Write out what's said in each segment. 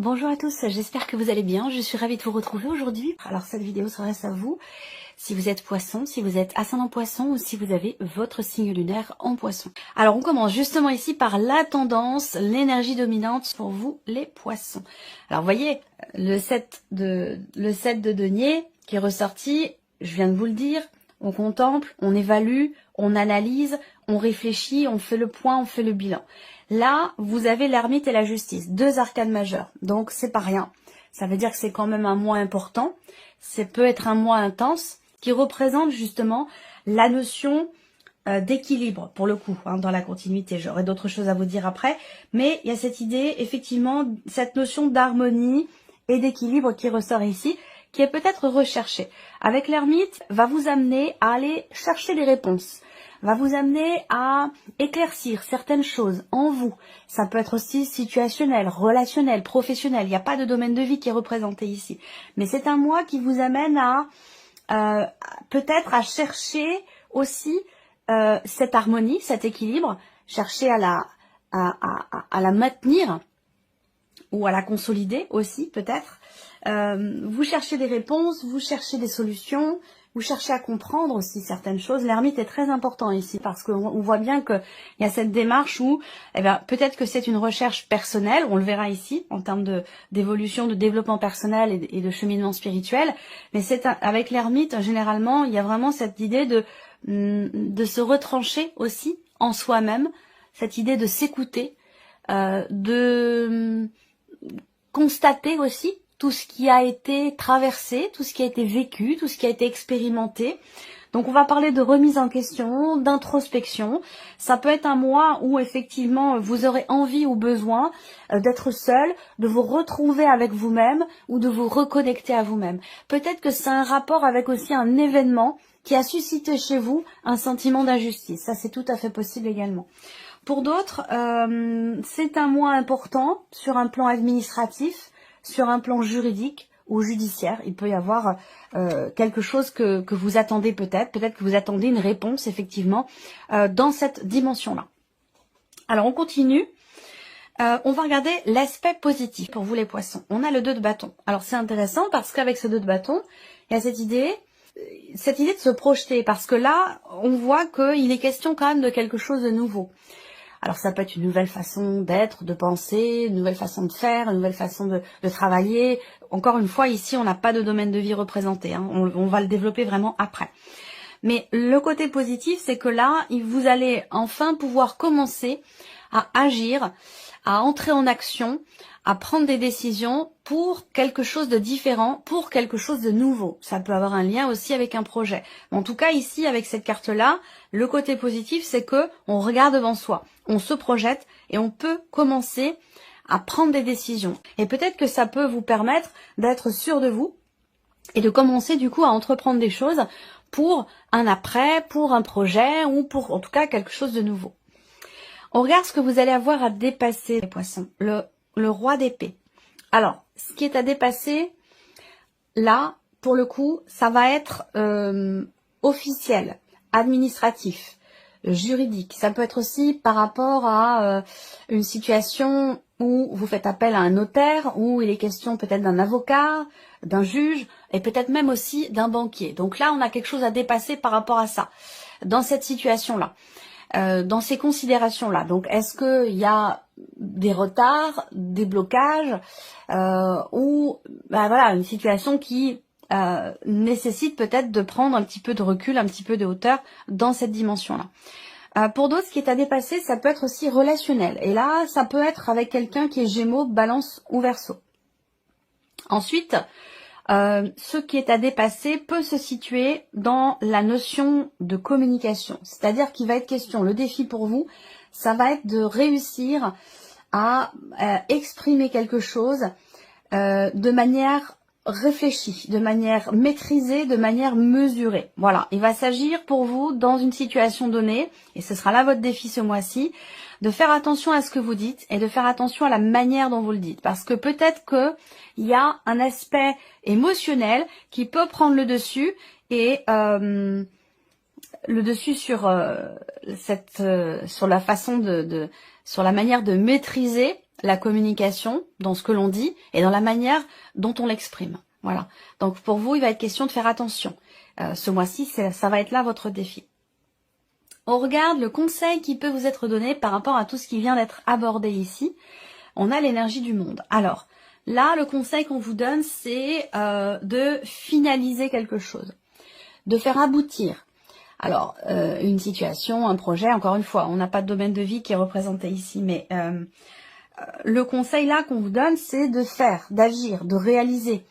Bonjour à tous, j'espère que vous allez bien. Je suis ravie de vous retrouver aujourd'hui. Alors cette vidéo s'adresse à vous si vous êtes poisson, si vous êtes ascendant poisson ou si vous avez votre signe lunaire en poisson. Alors on commence justement ici par la tendance, l'énergie dominante pour vous les poissons. Alors vous voyez, le 7 de denier qui est ressorti, je viens de vous le dire, on contemple, on évalue, on analyse, on réfléchit, on fait le point, on fait le bilan. Là, vous avez l'ermite et la justice, deux arcanes majeures, donc c'est pas rien. Ça veut dire que c'est quand même un mois important, ça peut être un mois intense, qui représente justement la notion d'équilibre, pour le coup, dans la continuité. J'aurai d'autres choses à vous dire après, mais il y a cette idée, effectivement, cette notion d'harmonie et d'équilibre qui ressort ici, qui est peut-être recherchée. Avec l'ermite, va vous amener à aller chercher des réponses, va vous amener à éclaircir certaines choses en vous. Ça peut être aussi situationnel, relationnel, professionnel. Il n'y a pas de domaine de vie qui est représenté ici. Mais c'est un mois qui vous amène à peut-être à chercher aussi cette harmonie, cet équilibre, chercher à la maintenir ou à la consolider aussi peut-être. Vous cherchez des réponses, vous cherchez des solutions, vous cherchez à comprendre aussi certaines choses. L'ermite est très important ici parce qu'on voit bien qu'il y a cette démarche où peut-être que c'est une recherche personnelle, on le verra ici en termes d'évolution, de développement personnel et de cheminement spirituel, mais avec l'ermite, généralement, il y a vraiment cette idée de se retrancher aussi en soi-même, cette idée de s'écouter, de constater aussi tout ce qui a été traversé, tout ce qui a été vécu, tout ce qui a été expérimenté. Donc on va parler de remise en question, d'introspection. Ça peut être un mois où effectivement vous aurez envie ou besoin d'être seul, de vous retrouver avec vous-même ou de vous reconnecter à vous-même. Peut-être que c'est un rapport avec aussi un événement qui a suscité chez vous un sentiment d'injustice. Ça c'est tout à fait possible également. Pour d'autres, c'est un mois important sur un plan administratif, sur un plan juridique ou judiciaire. Il peut y avoir quelque chose que vous attendez peut-être que vous attendez une réponse effectivement dans cette dimension-là. Alors on continue, on va regarder l'aspect positif pour vous les poissons. On a le 2 de bâton. Alors c'est intéressant parce qu'avec ce 2 de bâton, il y a cette idée de se projeter parce que là, on voit qu'il est question quand même de quelque chose de nouveau. Alors ça peut être une nouvelle façon d'être, de penser, une nouvelle façon de faire, une nouvelle façon de travailler. Encore une fois, ici, on n'a pas de domaine de vie représenté. On va le développer vraiment après. Mais le côté positif, c'est que là, vous allez enfin pouvoir commencer à agir, à entrer en action, à prendre des décisions pour quelque chose de différent, pour quelque chose de nouveau. Ça peut avoir un lien aussi avec un projet. En tout cas, ici, avec cette carte-là, le côté positif, c'est que on regarde devant soi, on se projette et on peut commencer à prendre des décisions. Et peut-être que ça peut vous permettre d'être sûr de vous et de commencer du coup à entreprendre des choses pour un après, pour un projet ou pour en tout cas quelque chose de nouveau. On regarde ce que vous allez avoir à dépasser, les poissons. Le roi d'épée. Alors, ce qui est à dépasser, là, pour le coup, ça va être officiel, administratif, juridique. Ça peut être aussi par rapport à une situation où vous faites appel à un notaire, où il est question peut-être d'un avocat, d'un juge, et peut-être même aussi d'un banquier. Donc là, on a quelque chose à dépasser par rapport à ça, dans cette situation-là. Dans ces considérations-là. Donc, est-ce qu'il y a des retards, des blocages ou voilà une situation qui nécessite peut-être de prendre un petit peu de recul, un petit peu de hauteur dans cette dimension-là. Pour d'autres, ce qui est à dépasser, ça peut être aussi relationnel. Et là, ça peut être avec quelqu'un qui est Gémeaux, Balance ou Verseau. Ensuite, ce qui est à dépasser peut se situer dans la notion de communication. C'est-à-dire qu'il va être question, le défi pour vous, ça va être de réussir à exprimer quelque chose de manière réfléchie, de manière maîtrisée, de manière mesurée. Voilà, il va s'agir pour vous dans une situation donnée, et ce sera là votre défi ce mois-ci, de faire attention à ce que vous dites et de faire attention à la manière dont vous le dites. Parce que peut-être qu'il y a un aspect émotionnel qui peut prendre le dessus et le dessus sur sur la façon sur la manière de maîtriser la communication, dans ce que l'on dit et dans la manière dont on l'exprime. Voilà. Donc pour vous, il va être question de faire attention. Ce mois-ci, ça va être là votre défi. On regarde le conseil qui peut vous être donné par rapport à tout ce qui vient d'être abordé ici. On a l'énergie du monde. Alors, là, le conseil qu'on vous donne, c'est de finaliser quelque chose, de faire aboutir. Alors, une situation, un projet, encore une fois, on n'a pas de domaine de vie qui est représenté ici, mais le conseil là qu'on vous donne, c'est de faire, d'agir, de réaliser,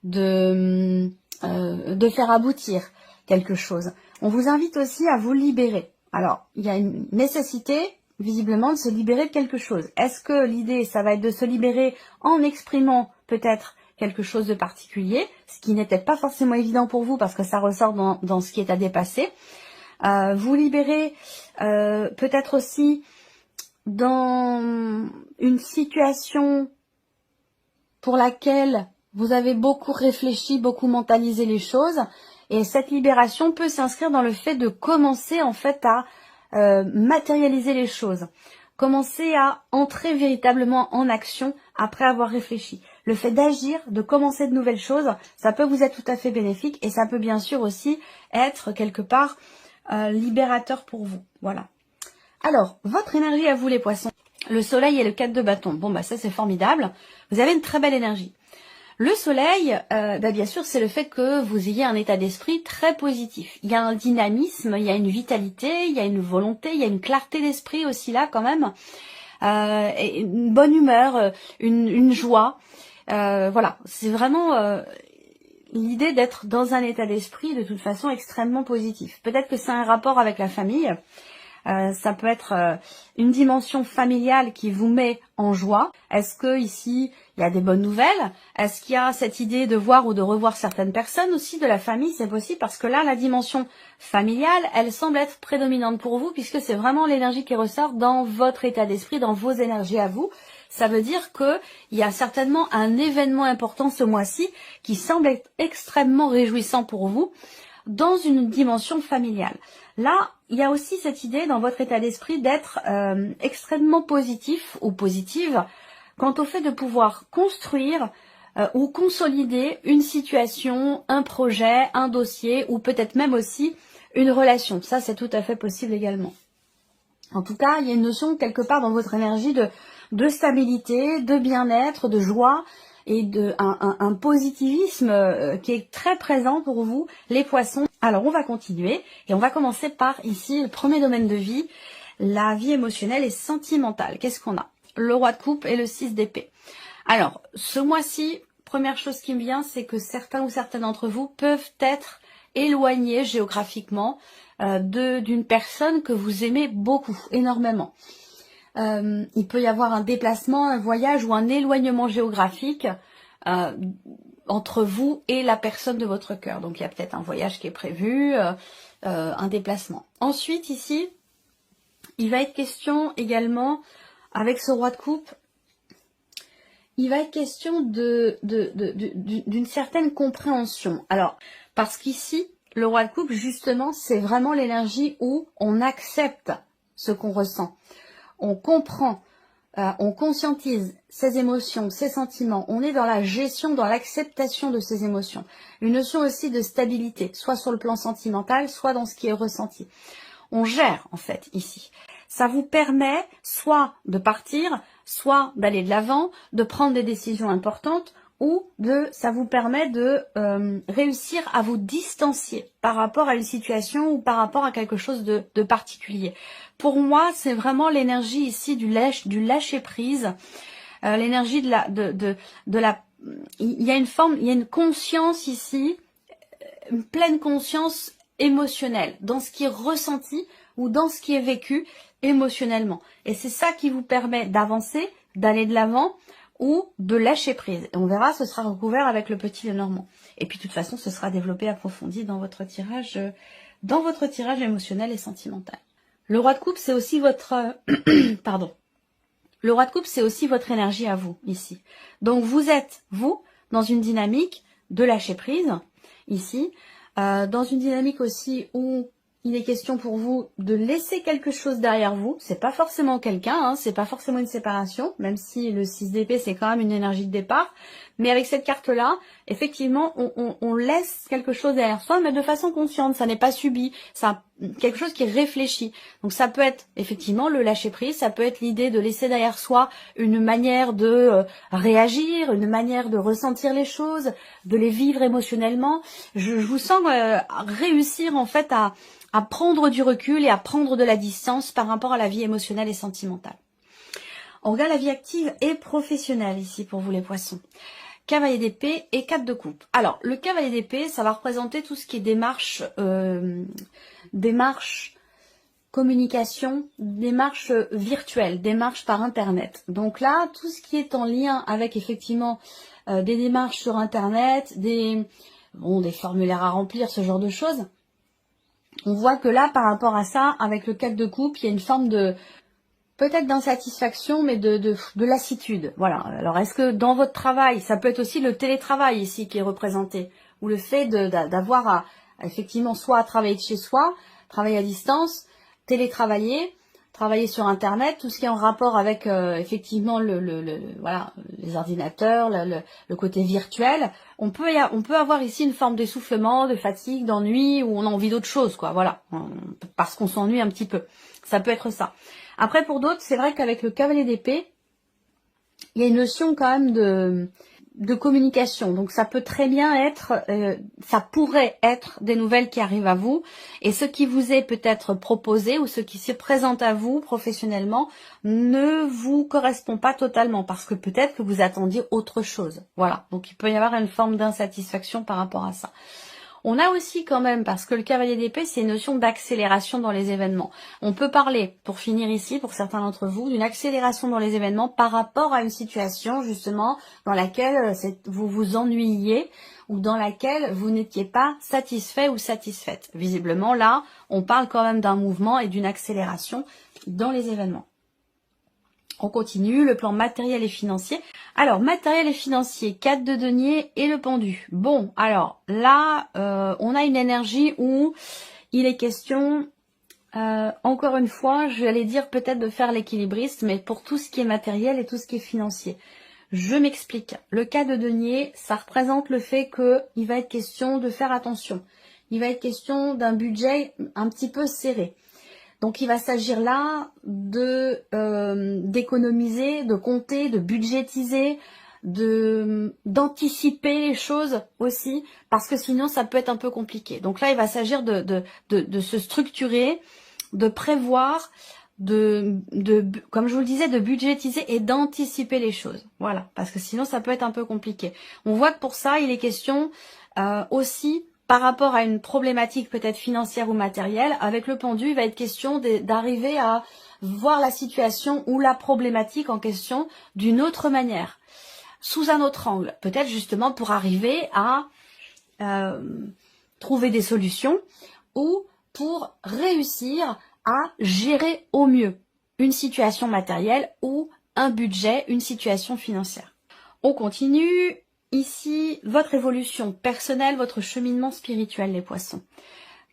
de faire aboutir quelque chose. On vous invite aussi à vous libérer. Alors, il y a une nécessité, visiblement, de se libérer de quelque chose. Est-ce que l'idée, ça va être de se libérer en exprimant peut-être quelque chose de particulier, ce qui n'est peut-être pas forcément évident pour vous parce que ça ressort dans ce qui est à dépasser. Vous libérer peut-être aussi dans une situation pour laquelle vous avez beaucoup réfléchi, beaucoup mentalisé les choses. Et cette libération peut s'inscrire dans le fait de commencer en fait à matérialiser les choses. Commencer à entrer véritablement en action après avoir réfléchi. Le fait d'agir, de commencer de nouvelles choses, ça peut vous être tout à fait bénéfique et ça peut bien sûr aussi être quelque part libérateur pour vous. Voilà. Alors, votre énergie à vous les poissons. Le soleil et le 4 de bâton. Bon, bah ça c'est formidable. Vous avez une très belle énergie. Le soleil, bien sûr, c'est le fait que vous ayez un état d'esprit très positif. Il y a un dynamisme, il y a une vitalité, il y a une volonté, il y a une clarté d'esprit aussi là quand même. Et une bonne humeur, une joie. Voilà, c'est vraiment l'idée d'être dans un état d'esprit de toute façon extrêmement positif. Peut-être que c'est un rapport avec la famille. Ça peut être une dimension familiale qui vous met en joie. Est-ce que ici il y a des bonnes nouvelles? Est-ce qu'il y a cette idée de voir ou de revoir certaines personnes aussi de la famille? C'est possible parce que là la dimension familiale, elle semble être prédominante pour vous puisque c'est vraiment l'énergie qui ressort dans votre état d'esprit, dans vos énergies à vous. Ça veut dire que il y a certainement un événement important ce mois-ci qui semble être extrêmement réjouissant pour vous dans une dimension familiale. Là, il y a aussi cette idée dans votre état d'esprit d'être extrêmement positif ou positive quant au fait de pouvoir construire ou consolider une situation, un projet, un dossier ou peut-être même aussi une relation. Ça, c'est tout à fait possible également. En tout cas, il y a une notion quelque part dans votre énergie de stabilité, de bien-être, de joie et un positivisme qui est très présent pour vous, les poissons. Alors, on va continuer et on va commencer par ici le premier domaine de vie, la vie émotionnelle et sentimentale. Qu'est-ce qu'on a? Le roi de coupe et le 6 d'épée. Alors, ce mois-ci, première chose qui me vient, c'est que certains ou certaines d'entre vous peuvent être éloignés géographiquement d'une personne que vous aimez beaucoup, énormément. Il peut y avoir un déplacement, un voyage ou un éloignement géographique entre vous et la personne de votre cœur. Donc il y a peut-être un voyage qui est prévu, un déplacement. Ensuite ici, il va être question également, avec ce roi de coupe, il va être question d'une certaine compréhension. Alors, parce qu'ici, le roi de coupe, justement, c'est vraiment l'énergie où on accepte ce qu'on ressent. On comprend, on conscientise ses émotions, ses sentiments. On est dans la gestion, dans l'acceptation de ses émotions. Une notion aussi de stabilité, soit sur le plan sentimental, soit dans ce qui est ressenti. On gère, en fait, ici. Ça vous permet soit de partir, soit d'aller de l'avant, de prendre des décisions importantes, ou ça vous permet de réussir à vous distancier par rapport à une situation ou par rapport à quelque chose de particulier. Pour moi, c'est vraiment l'énergie ici du lâcher prise, l'énergie il y a une conscience ici, une pleine conscience émotionnelle dans ce qui est ressenti ou dans ce qui est vécu émotionnellement. Et c'est ça qui vous permet d'avancer, d'aller de l'avant, ou de lâcher prise. Et on verra, ce sera recouvert avec le petit Lenormand. Et puis de toute façon, ce sera développé, approfondi dans votre tirage émotionnel et sentimental. Le roi de coupe, c'est aussi votre pardon. Le roi de coupe, c'est aussi votre énergie à vous ici. Donc vous êtes vous dans une dynamique de lâcher prise ici, dans une dynamique aussi où il est question pour vous de laisser quelque chose derrière vous. C'est pas forcément quelqu'un, hein, c'est pas forcément une séparation, même si le 6 d'épée, c'est quand même une énergie de départ. Mais avec cette carte-là, effectivement, on laisse quelque chose derrière soi, mais de façon consciente. Ça n'est pas subi, ça quelque chose qui est réfléchi. Donc ça peut être effectivement le lâcher prise, ça peut être l'idée de laisser derrière soi une manière de réagir, une manière de ressentir les choses, de les vivre émotionnellement. Je vous sens réussir en fait à prendre du recul et à prendre de la distance par rapport à la vie émotionnelle et sentimentale. On regarde la vie active et professionnelle ici pour vous les poissons. Cavalier d'épée et 4 de coupe. Alors, le cavalier d'épée, ça va représenter tout ce qui est démarche, communication, démarche virtuelle, démarche par Internet. Donc là, tout ce qui est en lien avec effectivement des démarches sur Internet, des formulaires à remplir, ce genre de choses. On voit que là, par rapport à ça, avec le 4 de coupe, il y a une forme de peut-être d'insatisfaction, mais de lassitude. Voilà. Alors, est-ce que dans votre travail, ça peut être aussi le télétravail ici qui est représenté, ou le fait d'avoir à effectivement soit à travailler de chez soi, travailler à distance, télétravailler, travailler sur Internet, tout ce qui est en rapport avec effectivement voilà, les ordinateurs, le côté virtuel. On peut avoir ici une forme d'essoufflement, de fatigue, d'ennui, où on a envie d'autre chose, quoi. Voilà, parce qu'on s'ennuie un petit peu. Ça peut être ça. Après, pour d'autres, c'est vrai qu'avec le cavalier d'épée, il y a une notion quand même de communication. Donc, ça peut très bien être, ça pourrait être des nouvelles qui arrivent à vous. Et ce qui vous est peut-être proposé ou ce qui se présente à vous professionnellement ne vous correspond pas totalement parce que peut-être que vous attendiez autre chose. Voilà. Donc, il peut y avoir une forme d'insatisfaction par rapport à ça. On a aussi quand même, parce que le cavalier d'épée, c'est une notion d'accélération dans les événements. On peut parler, pour finir ici, pour certains d'entre vous, d'une accélération dans les événements par rapport à une situation, justement, dans laquelle vous vous ennuyiez ou dans laquelle vous n'étiez pas satisfait ou satisfaite. Visiblement, là, on parle quand même d'un mouvement et d'une accélération dans les événements. On continue, le plan matériel et financier. Alors, matériel et financier, 4 de denier et le pendu. Bon, alors là, on a une énergie où il est question, encore une fois, je vais aller dire peut-être de faire l'équilibriste, mais pour tout ce qui est matériel et tout ce qui est financier. Je m'explique. Le 4 de denier, ça représente le fait qu'il va être question de faire attention. Il va être question d'un budget un petit peu serré. Donc, il va s'agir là de d'économiser, de compter, de budgétiser, d'anticiper les choses aussi, parce que sinon, ça peut être un peu compliqué. Donc là, il va s'agir de se structurer, de prévoir, comme je vous le disais, de budgétiser et d'anticiper les choses. Voilà, parce que sinon, ça peut être un peu compliqué. On voit que pour ça, il est question aussi par rapport à une problématique peut-être financière ou matérielle, avec le pendu, il va être question d'arriver à voir la situation ou la problématique en question d'une autre manière, sous un autre angle. Peut-être justement pour arriver à trouver des solutions ou pour réussir à gérer au mieux une situation matérielle ou un budget, une situation financière. On continue. Ici, votre évolution personnelle, votre cheminement spirituel, les poissons.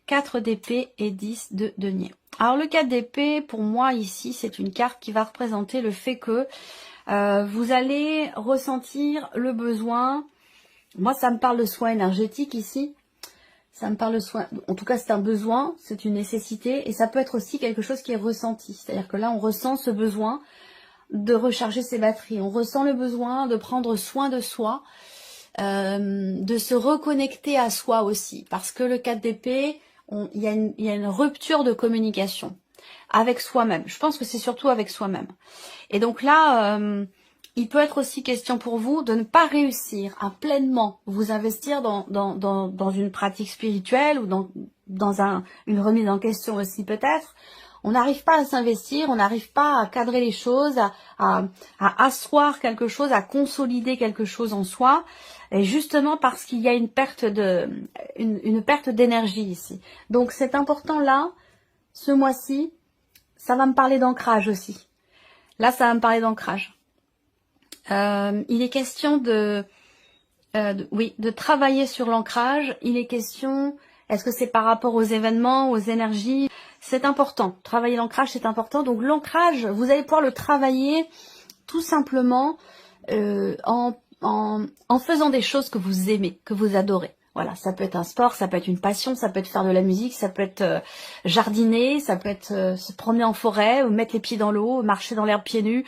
4 d'épée et 10 de denier. Alors, le 4 d'épée, pour moi, ici, c'est une carte qui va représenter le fait que vous allez ressentir le besoin. Moi, ça me parle de soin énergétique ici. Ça me parle de soin. En tout cas, c'est un besoin, c'est une nécessité. Et ça peut être aussi quelque chose qui est ressenti. C'est-à-dire que là, on ressent ce besoin de recharger ses batteries. On ressent le besoin de prendre soin de soi, de se reconnecter à soi aussi. Parce que le 4 d'épée, il y a une rupture de communication avec soi-même. Je pense que c'est surtout avec soi-même. Et donc là, il peut être aussi question pour vous de ne pas réussir à pleinement vous investir dans une pratique spirituelle ou dans une remise en question aussi peut-être. On n'arrive pas à s'investir, on n'arrive pas à cadrer les choses, à asseoir quelque chose, à consolider quelque chose en soi, et justement parce qu'il y a une perte d'énergie ici. Donc c'est important là, ce mois-ci, ça va me parler d'ancrage aussi. Là, ça va me parler d'ancrage. Il est question de travailler sur l'ancrage. Il est question Est-ce que c'est par rapport aux événements, aux énergies? C'est important. Travailler l'ancrage, c'est important. Donc l'ancrage, vous allez pouvoir le travailler tout simplement en faisant des choses que vous aimez, que vous adorez. Voilà, ça peut être un sport, ça peut être une passion, ça peut être faire de la musique, ça peut être jardiner, ça peut être se promener en forêt, ou mettre les pieds dans l'eau, marcher dans l'herbe pieds nus,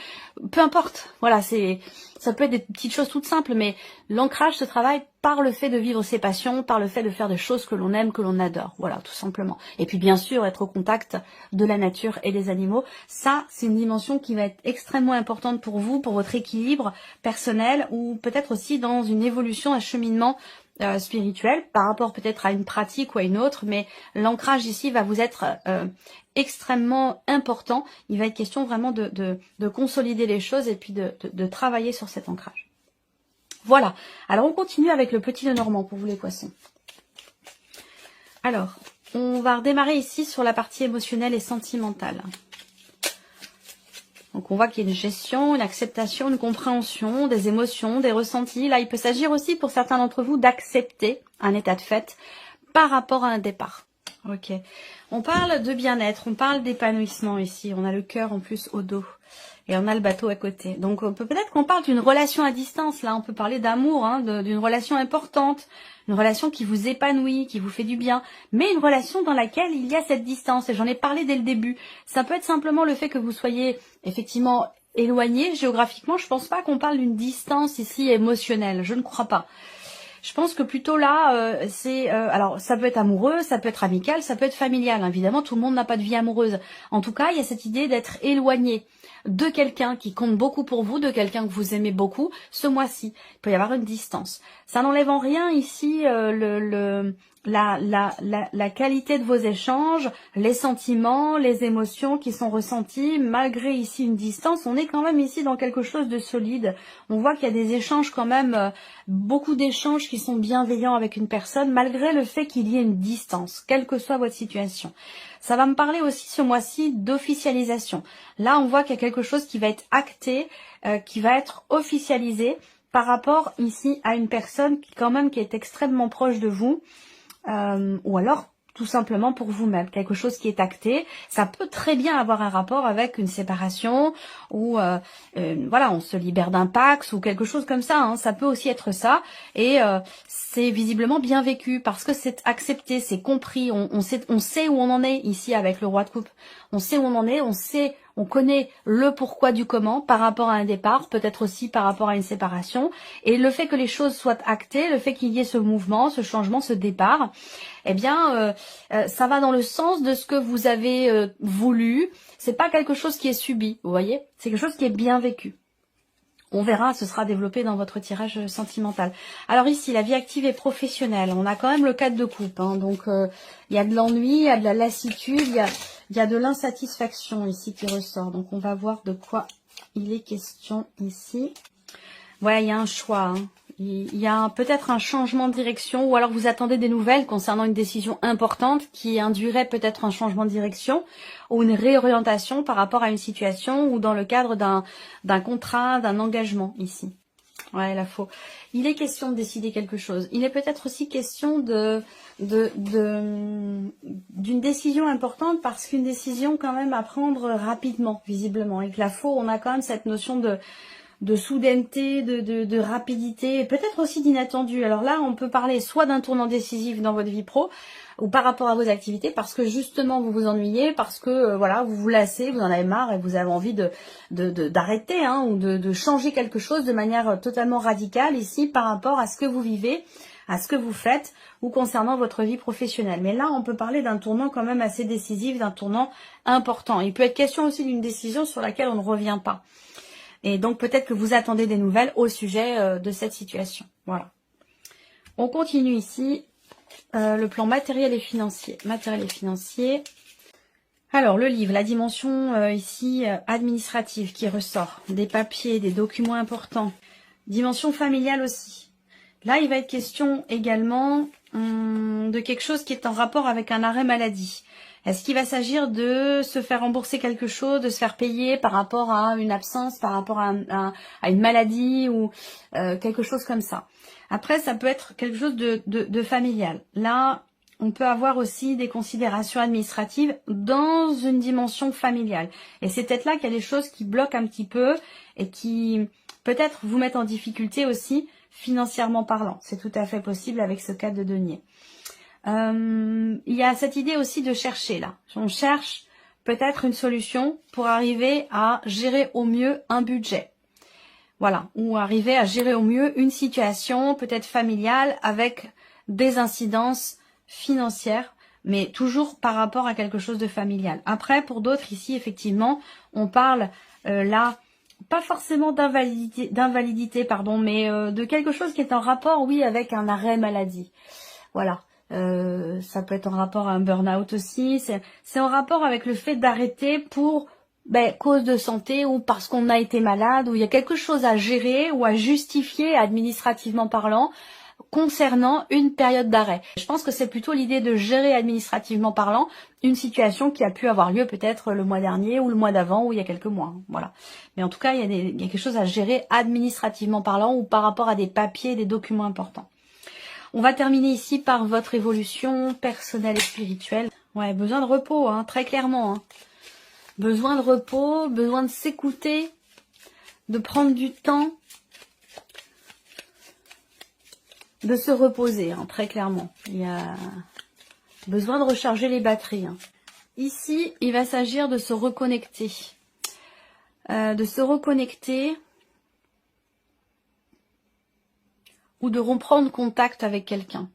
peu importe. Voilà, ça peut être des petites choses toutes simples, mais l'ancrage se travaille par le fait de vivre ses passions, par le fait de faire des choses que l'on aime, que l'on adore. Voilà, tout simplement. Et puis bien sûr, être au contact de la nature et des animaux. Ça, c'est une dimension qui va être extrêmement importante pour vous, pour votre équilibre personnel, ou peut-être aussi dans une évolution, un cheminement spirituel par rapport peut-être à une pratique ou à une autre, mais l'ancrage ici va vous être extrêmement important. Il va être question vraiment de consolider les choses et puis de travailler sur cet ancrage. Voilà, alors on continue avec le petit Lenormand pour vous les poissons. Alors, on va redémarrer ici sur la partie émotionnelle et sentimentale. Donc on voit qu'il y a une gestion, une acceptation, une compréhension des émotions, des ressentis. Là, il peut s'agir aussi pour certains d'entre vous d'accepter un état de fait par rapport à un départ. Ok. On parle de bien-être, on parle d'épanouissement ici. On a le cœur en plus au dos. Et on a le bateau à côté. Donc peut-être qu'on parle d'une relation à distance. Là, on peut parler d'amour, hein, d'une relation importante, une relation qui vous épanouit, qui vous fait du bien, mais une relation dans laquelle il y a cette distance. Et j'en ai parlé dès le début. Ça peut être simplement le fait que vous soyez effectivement éloigné géographiquement. Je pense pas qu'on parle d'une distance ici émotionnelle. Je ne crois pas. Je pense que plutôt là, alors ça peut être amoureux, ça peut être amical, ça peut être familial. Évidemment, tout le monde n'a pas de vie amoureuse. En tout cas, il y a cette idée d'être éloigné de quelqu'un qui compte beaucoup pour vous, de quelqu'un que vous aimez beaucoup. Ce mois-ci, il peut y avoir une distance. Ça n'enlève en rien ici la qualité de vos échanges, les sentiments, les émotions qui sont ressentis, malgré ici une distance. On est quand même ici dans quelque chose de solide. On voit qu'il y a des échanges quand même, beaucoup d'échanges qui sont bienveillants avec une personne, malgré le fait qu'il y ait une distance, quelle que soit votre situation. Ça va me parler aussi ce mois-ci d'officialisation. Là, on voit qu'il y a quelque chose qui va être acté, qui va être officialisé par rapport ici à une personne qui est extrêmement proche de vous, ou alors tout simplement pour vous-même, quelque chose qui est acté. Ça peut très bien avoir un rapport avec une séparation ou voilà, on se libère d'un Pax ou quelque chose comme ça, hein. Ça peut aussi être ça et c'est visiblement bien vécu parce que c'est accepté, c'est compris, on sait où on en est ici avec le roi de coupe. On sait où on en est, on connaît le pourquoi du comment par rapport à un départ, peut-être aussi par rapport à une séparation. Et le fait que les choses soient actées, le fait qu'il y ait ce mouvement, ce changement, ce départ, eh bien, ça va dans le sens de ce que vous avez voulu. C'est pas quelque chose qui est subi, vous voyez. C'est quelque chose qui est bien vécu. On verra, ce sera développé dans votre tirage sentimental. Alors ici, la vie active et professionnelle. On a quand même le 4 de coupe. Hein, donc, il y a de l'ennui, il y a de la lassitude, il y a de l'insatisfaction ici qui ressort. Donc, on va voir de quoi il est question ici. Voilà, il y a un choix. Hein. Il y a peut-être un changement de direction ou alors vous attendez des nouvelles concernant une décision importante qui induirait peut-être un changement de direction ou une réorientation par rapport à une situation ou dans le cadre d'un contrat, d'un engagement ici. Ouais, la faux. Il est question de décider quelque chose. Il est peut-être aussi question d'une décision importante parce qu'une décision quand même à prendre rapidement, visiblement. Avec la faux, on a quand même cette notion de soudaineté, de rapidité, et peut-être aussi d'inattendu. Alors là, on peut parler soit d'un tournant décisif dans votre vie pro, ou par rapport à vos activités, parce que justement vous vous ennuyez, parce que voilà, vous vous lassez, vous en avez marre et vous avez envie d'arrêter, hein, ou de changer quelque chose de manière totalement radicale ici par rapport à ce que vous vivez, à ce que vous faites, ou concernant votre vie professionnelle. Mais là, on peut parler d'un tournant quand même assez décisif, d'un tournant important. Il peut être question aussi d'une décision sur laquelle on ne revient pas. Et donc peut-être que vous attendez des nouvelles au sujet de cette situation. Voilà. On continue ici. Le plan matériel et financier. Matériel et financier. Alors le livre, la dimension ici administrative qui ressort. Des papiers, des documents importants. Dimension familiale aussi. Là, il va être question également de quelque chose qui est en rapport avec un arrêt maladie. Est-ce qu'il va s'agir de se faire rembourser quelque chose, de se faire payer par rapport à une absence, par rapport à une maladie ou quelque chose comme ça. Après, ça peut être quelque chose de familial. Là, on peut avoir aussi des considérations administratives dans une dimension familiale. Et c'est peut-être là qu'il y a des choses qui bloquent un petit peu et qui peut-être vous mettent en difficulté aussi financièrement parlant. C'est tout à fait possible avec ce cas de denier. Il y a cette idée aussi de chercher là. On cherche peut-être une solution pour arriver à gérer au mieux un budget. Voilà, ou arriver à gérer au mieux une situation peut-être familiale avec des incidences financières, mais toujours par rapport à quelque chose de familial. Après, pour d'autres ici, effectivement, on parle là, pas forcément d'invalidité, pardon, mais de quelque chose qui est en rapport, oui, avec un arrêt maladie. Voilà. Ça peut être en rapport à un burn-out aussi. C'est en rapport avec le fait d'arrêter pour cause de santé ou parce qu'on a été malade, ou il y a quelque chose à gérer ou à justifier administrativement parlant concernant une période d'arrêt. Je pense que c'est plutôt l'idée de gérer administrativement parlant une situation qui a pu avoir lieu peut-être le mois dernier ou le mois d'avant ou il y a quelques mois. Voilà. Mais en tout cas, il y a quelque chose à gérer administrativement parlant ou par rapport à des papiers, des documents importants. On va terminer ici par votre évolution personnelle et spirituelle. Ouais, besoin de repos, hein, très clairement. Hein. Besoin de repos, besoin de s'écouter, de prendre du temps, de se reposer, hein, très clairement. Il y a besoin de recharger les batteries. Hein. Ici, il va s'agir de se reconnecter. Ou de reprendre contact avec quelqu'un.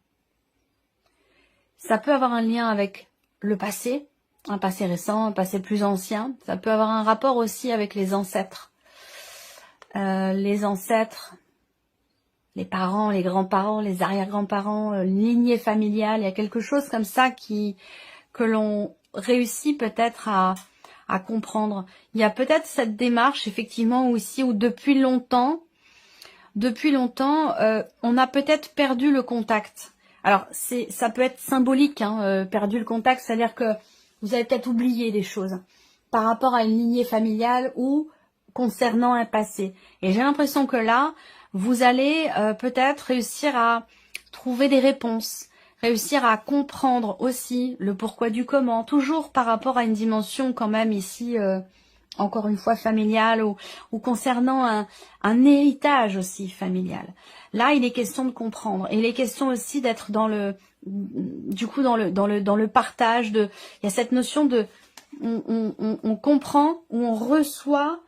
Ça peut avoir un lien avec le passé, un passé récent, un passé plus ancien. Ça peut avoir un rapport aussi avec les ancêtres. Les ancêtres, les parents, les grands-parents, les arrière-grands-parents, lignée familiale. Il y a quelque chose comme ça que l'on réussit peut-être à comprendre. Il y a peut-être cette démarche, effectivement, aussi où depuis longtemps, on a peut-être perdu le contact. Alors, ça peut être symbolique, hein, perdu le contact, c'est-à-dire que vous avez peut-être oublié des choses par rapport à une lignée familiale ou concernant un passé. Et j'ai l'impression que là, vous allez peut-être réussir à trouver des réponses, réussir à comprendre aussi le pourquoi du comment, toujours par rapport à une dimension quand même ici... encore une fois familial ou concernant un héritage aussi familial. Là, il est question de comprendre. Et il est question aussi d'être dans le partage. Il y a cette notion de on comprend, ou on reçoit,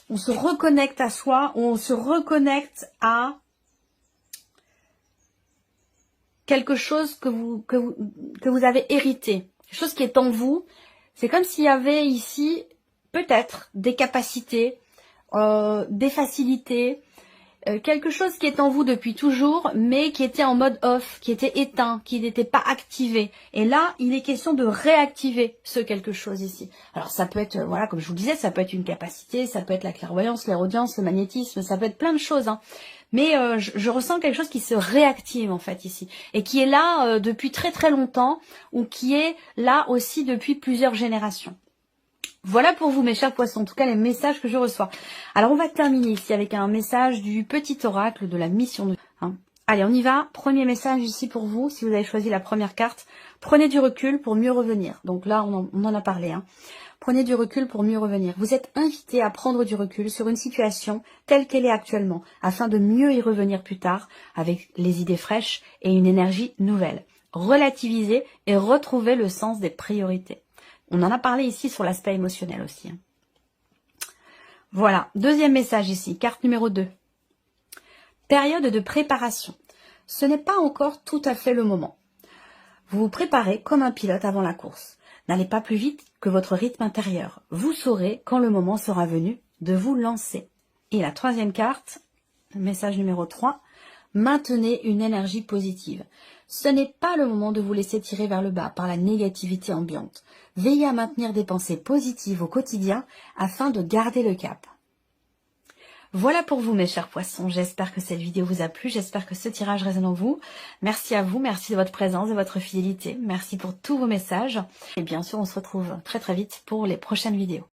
on se reconnecte à soi, ou on se reconnecte à quelque chose que vous avez hérité, quelque chose qui est en vous. C'est comme s'il y avait ici peut-être des capacités, des facilités, quelque chose qui est en vous depuis toujours, mais qui était en mode off, qui était éteint, qui n'était pas activé. Et là, il est question de réactiver ce quelque chose ici. Alors ça peut être, voilà, comme je vous le disais, ça peut être une capacité, ça peut être la clairvoyance, l'airaudience, le magnétisme, ça peut être plein de choses. Hein. Mais je ressens quelque chose qui se réactive en fait ici. Et qui est là depuis très très longtemps, ou qui est là aussi depuis plusieurs générations. Voilà pour vous mes chers poissons, en tout cas les messages que je reçois. Alors on va terminer ici avec un message du petit oracle de la mission de... Hein. Allez, on y va. Premier message ici pour vous, si vous avez choisi la première carte. Prenez du recul pour mieux revenir. Donc là, on en a parlé. Hein. Prenez du recul pour mieux revenir. Vous êtes invité à prendre du recul sur une situation telle qu'elle est actuellement, afin de mieux y revenir plus tard, avec les idées fraîches et une énergie nouvelle. Relativiser et retrouver le sens des priorités. On en a parlé ici sur l'aspect émotionnel aussi. Voilà, deuxième message ici, carte numéro 2. Période de préparation. Ce n'est pas encore tout à fait le moment. Vous vous préparez comme un pilote avant la course. N'allez pas plus vite que votre rythme intérieur. Vous saurez quand le moment sera venu de vous lancer. Et la troisième carte, message numéro 3. Maintenez une énergie positive. Ce n'est pas le moment de vous laisser tirer vers le bas par la négativité ambiante. Veillez à maintenir des pensées positives au quotidien afin de garder le cap. Voilà pour vous mes chers poissons, j'espère que cette vidéo vous a plu, j'espère que ce tirage résonne en vous. Merci à vous, merci de votre présence, de votre fidélité, merci pour tous vos messages. Et bien sûr, on se retrouve très très vite pour les prochaines vidéos.